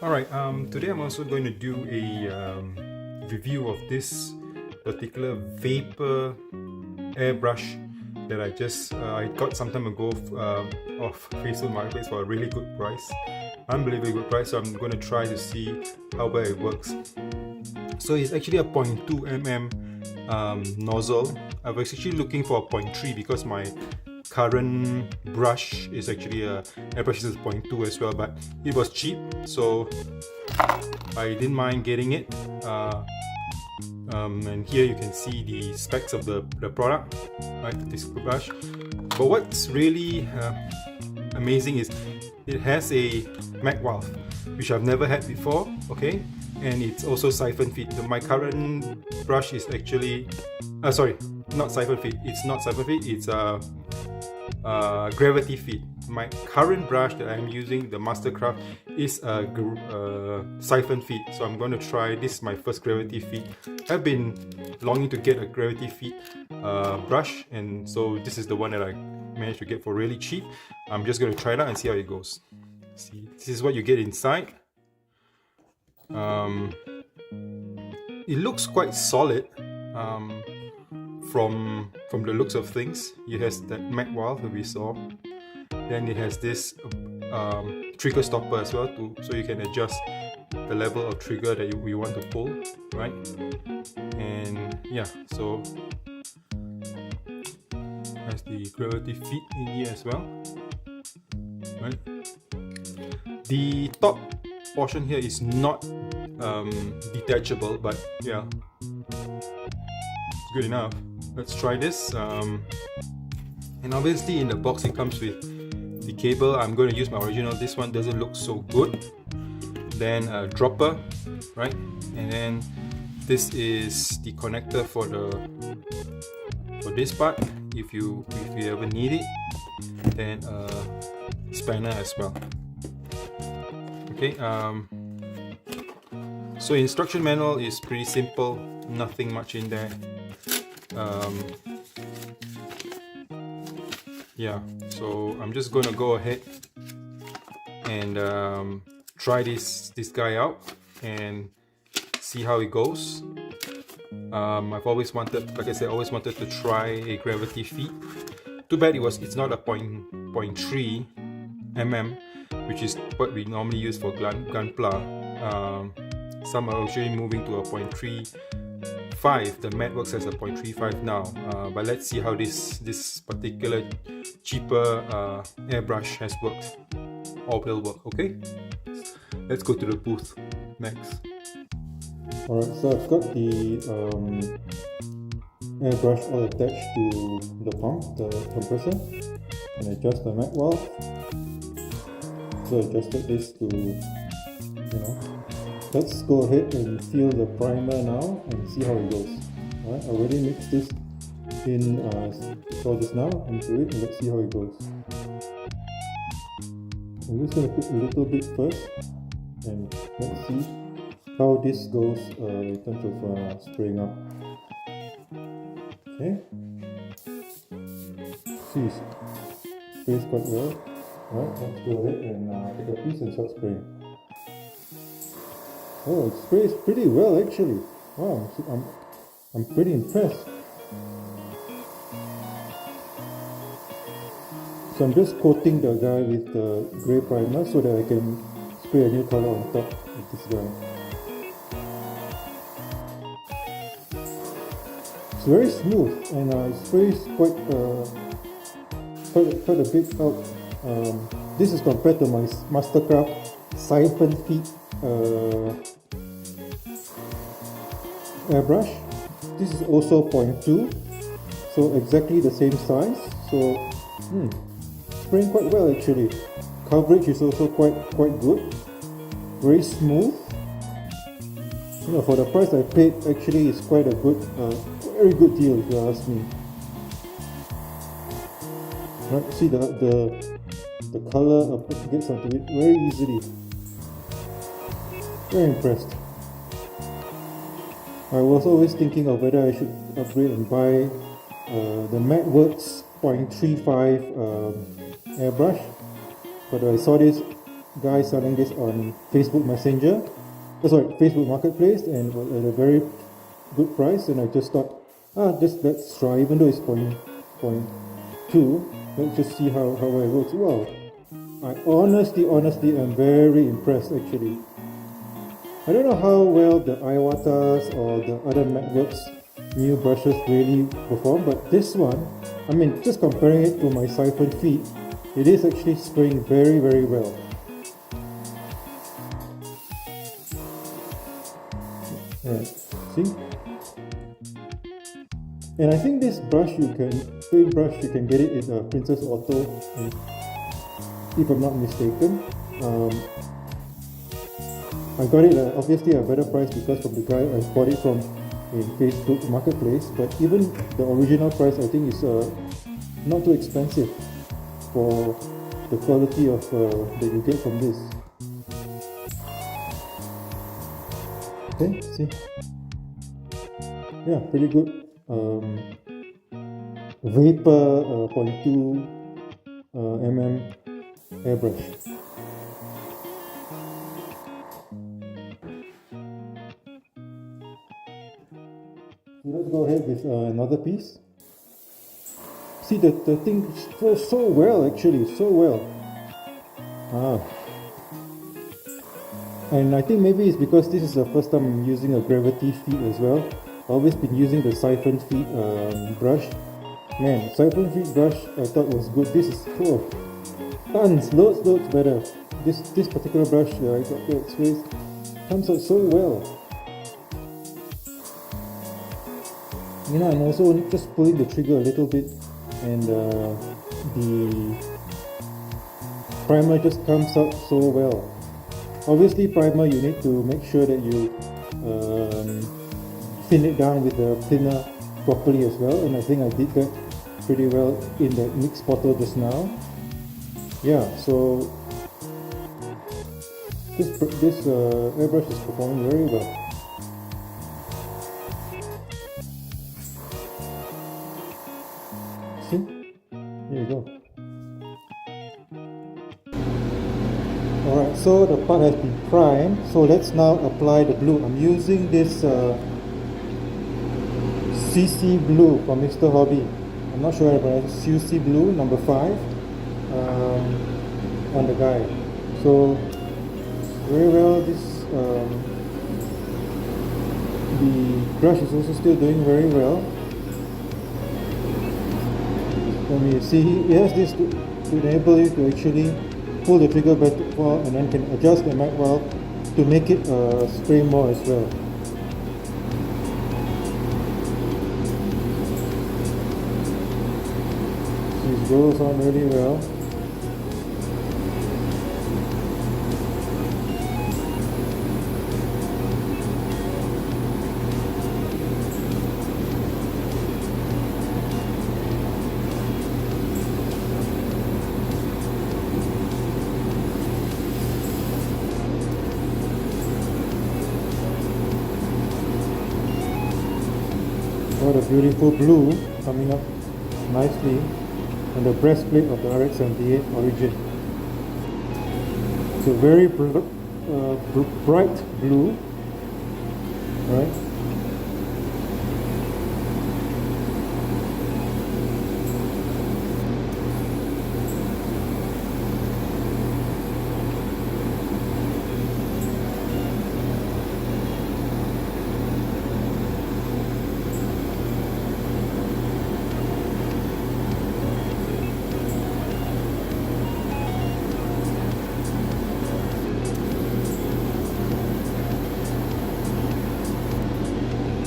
Alright, today I'm also going to do a review of this particular Vaper airbrush that I got some time ago off Facebook Marketplace for a really good price. Unbelievably good price, so I'm going to try to see how well it works. So it's actually a 0.2mm nozzle. I was actually looking for a 0.3 because my current brush is actually a airbrush is 0.2 as well, but it was cheap, so I didn't mind getting it. And here you can see the specs of the product, right? This brush. But what's really amazing is it has a mag valve, which I've never had before. Okay, and it's also siphon feed. My current brush is actually sorry, not siphon feed. It's not siphon feed. It's gravity feed. My current brush that I'm using, the Mastercraft, is a siphon feed. So I'm going to try this. My first gravity feed. I've been longing to get a gravity feed brush, and so this is the one that I managed to get for really cheap. I'm just going to try it out and see how it goes. See, this is what you get inside. It looks quite solid. From the looks of things. It has that mag valve that we saw. Then it has this trigger stopper as well, so you can adjust the level of trigger that you want to pull, right? And yeah, so has the gravity feed in here as well, right? The top portion here is not detachable, but yeah, it's good enough. Let's try this. And obviously in the box it comes with the cable. I'm going to use my original. This one doesn't look so good. Then a dropper, right? And then this is the connector for this part if you ever need it. Then a spanner as well. Okay. So instruction manual is pretty simple. Nothing much in there. Yeah, so I'm just gonna go ahead and try this guy out and see how it goes. I've always wanted, like I said, always wanted to try a gravity feed. Too bad it's not a 0.3 mm, which is what we normally use for gunpla. Some are actually moving to a 0.35. The mat works as a 0.35 now, but let's see how this particular cheaper airbrush has worked or will work. Okay, let's go to the booth next. Alright, so I've got the airbrush all attached to the pump, the compressor, and adjust the mag valve. So I adjusted this to, let's go ahead and fill the primer now and see how it goes. Alright, I already mixed this in saw just now into it, and let's see how it goes. I'm just going to put a little bit first, and let's see how this goes in terms of spraying up. Okay, see, sprays quite well. Alright, let's go ahead and take a piece and start spraying. Oh, it sprays pretty well actually. Wow, I'm pretty impressed. So I'm just coating the guy with the grey primer so that I can spray a new color on top of this guy. It's very smooth and it sprays quite a bit out. This is compared to my Mastercraft siphon feed airbrush. This is also 0.2, so exactly the same size. So spraying quite well actually. Coverage is also quite good. Very smooth. For the price I paid, actually it's quite a good, very good deal if you ask me. Right, see the color gets onto it very easily. Very impressed. I was always thinking of whether I should upgrade and buy the MagWorks 0.35 airbrush, but I saw this guy selling this on Facebook Messenger, Facebook Marketplace, and at a very good price. And I just thought, let's try, even though it's point two. Let's just see how well it works. Wow, I honestly am very impressed actually. I don't know how well the Iwata's or the other MacBooks new brushes really perform, but this one, I mean, just comparing it to my siphon feet, it is actually spraying very well. Alright, see? And I think this paintbrush, you can get it in Princess Auto, if I'm not mistaken. I got it obviously a better price because from the guy I bought it from in Facebook Marketplace, but even the original price I think is not too expensive for the quality of that you get from this. Okay, see? Yeah, pretty good. Vaper 0.2mm airbrush. Let's go ahead with another piece. See, the thing flows so well actually, so well. And I think maybe it's because this is the first time I'm using a gravity feed as well. I've always been using the siphon feed brush. Man, siphon feed brush I thought was good. This is loads better. This particular brush I got the X-rays comes out so well. You know, I'm also just pulling the trigger a little bit, and the primer just comes out so well. Obviously, primer you need to make sure that you thin it down with the thinner properly as well, and I think I did that pretty well in the mix bottle just now. Yeah, so this airbrush is performing very well. See? Here you go. Alright, so the part has been primed, so let's now apply the glue. I'm using this CC glue from Mr. Hobby. I'm not sure if it's CC glue number 5 on the guide. So very well, the brush is also still doing very well. Let me see, it has this to enable you to actually pull the trigger back and then can adjust the mag valve to make it spray more as well. This goes on really well. What a beautiful blue coming up nicely on the breastplate of the RX-78 Origin. It's a very bright blue, right?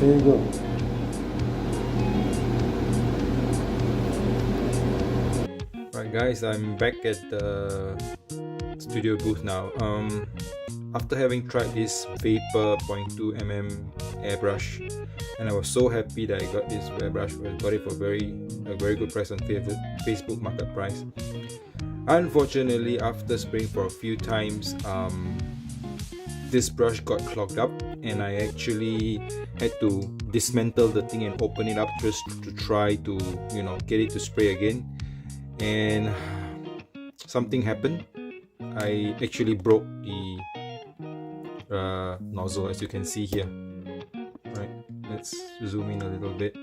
There you go. Right guys, I'm back at the studio booth now. After having tried this Vaper 0.2mm airbrush, and I was so happy that I got this airbrush. I got it for a very good price on Facebook Market price. Unfortunately, after spraying for a few times, this brush got clogged up, and I actually had to dismantle the thing and open it up just to try to, get it to spray again. And something happened. I actually broke the nozzle, as you can see here. Right, let's zoom in a little bit.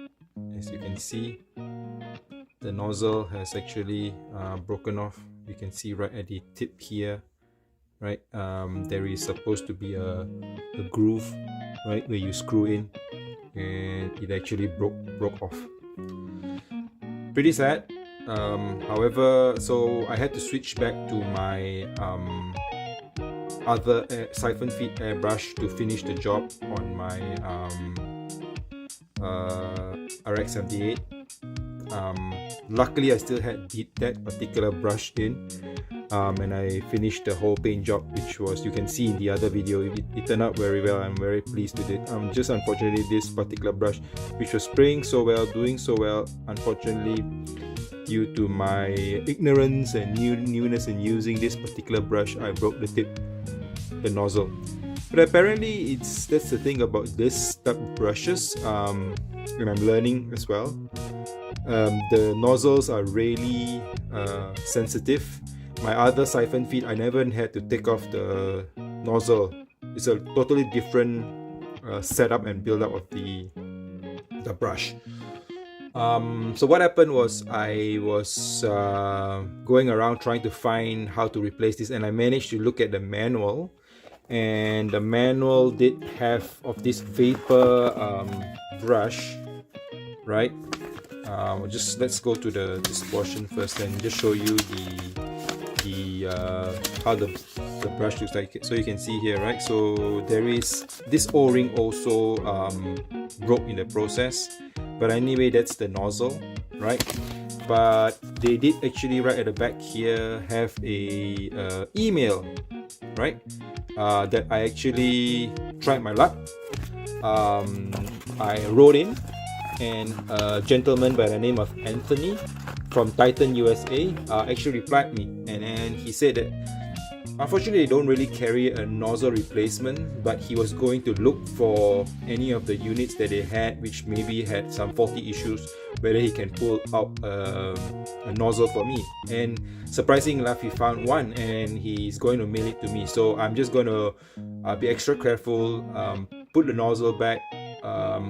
As you can see, the nozzle has actually broken off. You can see right at the tip here, right? There is supposed to be a groove, right, where you screw in, and it actually broke off. Pretty sad. However, so I had to switch back to my other siphon feed airbrush to finish the job on my RX78. Luckily, I still had that particular brush in, and I finished the whole paint job, which was, you can see in the other video, it turned out very well. I'm very pleased with it. Just unfortunately, this particular brush, which was spraying so well, doing so well, unfortunately, due to my ignorance and newness in using this particular brush, I broke the tip, the nozzle. But apparently that's the thing about this type of brushes, and I'm learning as well. The nozzles are really sensitive. My other siphon feed, I never had to take off the nozzle. It's a totally different setup and build up of the brush. So what happened was, I was going around trying to find how to replace this, and I managed to look at the manual, and the manual did have of this Vaper brush, right? Let's go to this portion first and just show you how the brush looks like. So you can see here, right? So there is this O-ring also broke in the process. But anyway, that's the nozzle, right? But they did actually, right at the back here, have a email, right? That I actually tried my luck. I wrote in, and a gentleman by the name of Anthony from Titan, USA actually replied me, and then he said that unfortunately, they don't really carry a nozzle replacement, but he was going to look for any of the units that they had which maybe had some faulty issues, whether he can pull out a nozzle for me. And surprisingly enough, he found one, and he's going to mail it to me. So I'm just going to be extra careful, put the nozzle back.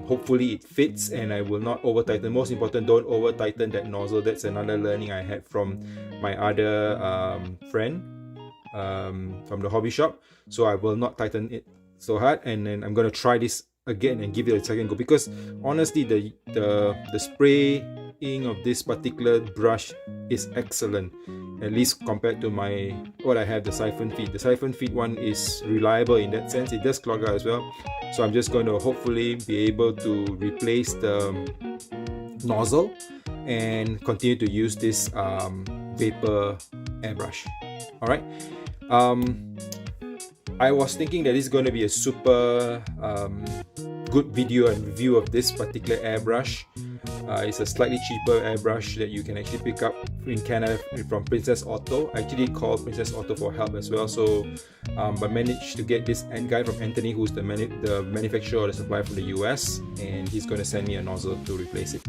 Hopefully it fits, and I will not over tighten. Most important, don't over tighten that nozzle. That's another learning I had from my other friend from the hobby shop. So I will not tighten it so hard, and then I'm gonna try this again and give it a second go, because honestly the spraying of this particular brush is excellent, at least compared to what I have, the siphon feed. The siphon feed one is reliable in that sense. It does clog out as well, so I'm just going to hopefully be able to replace the nozzle and continue to use this Vaper airbrush. All right. I was thinking that it's going to be a super good video and review of this particular airbrush. It's a slightly cheaper airbrush that you can actually pick up in Canada from Princess Auto. I actually called Princess Auto for help as well. So I managed to get this end guy from Anthony, who's the manufacturer or the supplier from the US, and he's going to send me a nozzle to replace it.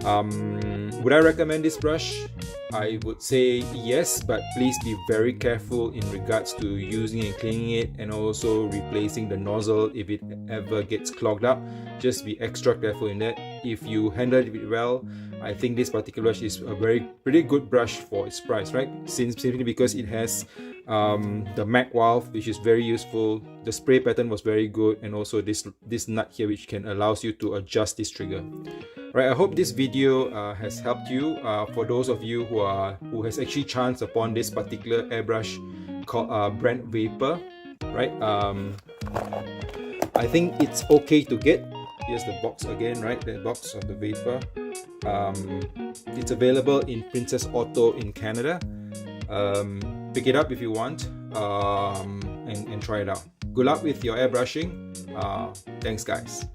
Would I recommend this brush? I would say yes, but please be very careful in regards to using and cleaning it, and also replacing the nozzle if it ever gets clogged up. Just be extra careful in that. If you handle it well, I think this particular brush is a pretty good brush for its price, right? Simply because it has the mag valve, which is very useful. The spray pattern was very good, and also this nut here, which allows you to adjust this trigger. Right, I hope this video has helped you. For those of you who has actually chanced upon this particular airbrush called brand Vaper, right? I think it's okay to get. Here's the box again, right? The box of the Vaper. It's available in Princess Auto in Canada. Pick it up if you want, and try it out. Good luck with your airbrushing. Thanks, guys.